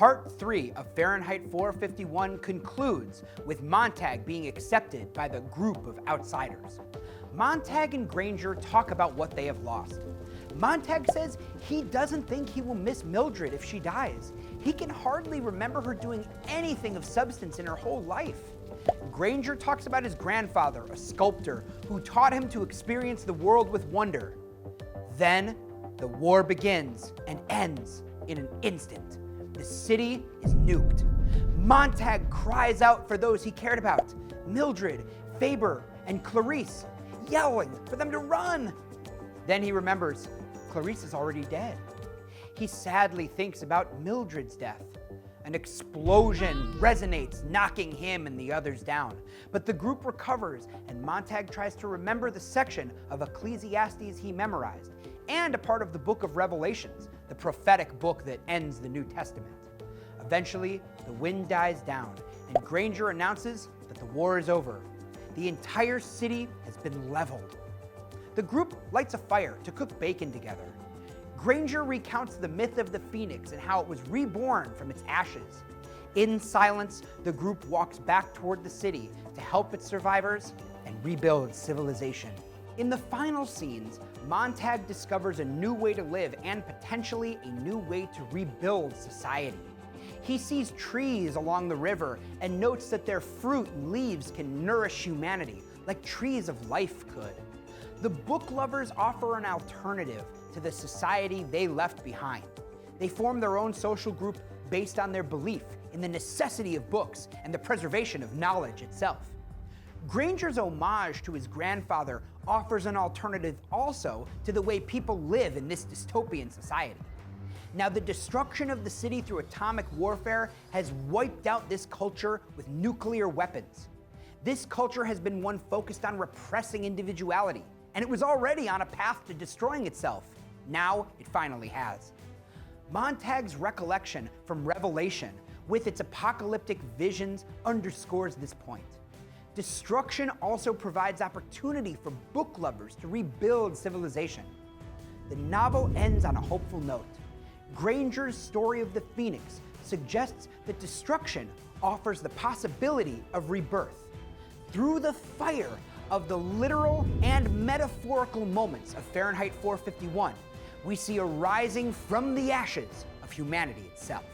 Part 3 of Fahrenheit 451 concludes with Montag being accepted by the group of outsiders. Montag and Granger talk about what they have lost. Montag says he doesn't think he will miss Mildred if she dies. He can hardly remember her doing anything of substance in her whole life. Granger talks about his grandfather, a sculptor, who taught him to experience the world with wonder. Then, the war begins and ends in an instant. The city is nuked. Montag cries out for those he cared about, Mildred, Faber, and Clarice, yelling for them to run. Then he remembers Clarice is already dead. He sadly thinks about Mildred's death. An explosion resonates, knocking him and the others down. But the group recovers, and Montag tries to remember the section of Ecclesiastes he memorized, and a part of the book of Revelations, the prophetic book that ends the New Testament. Eventually, the wind dies down, and Granger announces that the war is over. The entire city has been leveled. The group lights a fire to cook bacon together. Granger recounts the myth of the phoenix and how it was reborn from its ashes. In silence, the group walks back toward the city to help its survivors and rebuild civilization. In the final scenes, Montag discovers a new way to live and potentially a new way to rebuild society. He sees trees along the river and notes that their fruit and leaves can nourish humanity, like trees of life could. The book lovers offer an alternative to the society they left behind. They form their own social group based on their belief in the necessity of books and the preservation of knowledge itself. Granger's homage to his grandfather offers an alternative also to the way people live in this dystopian society. Now, the destruction of the city through atomic warfare has wiped out this culture with nuclear weapons. This culture has been one focused on repressing individuality, and it was already on a path to destroying itself. Now it finally has. Montag's recollection from Revelation, with its apocalyptic visions, underscores this point. Destruction also provides opportunity for book lovers to rebuild civilization. The novel ends on a hopeful note. Granger's story of the Phoenix suggests that destruction offers the possibility of rebirth. Through the fire of the literal and metaphorical moments of Fahrenheit 451, we see a rising from the ashes of humanity itself.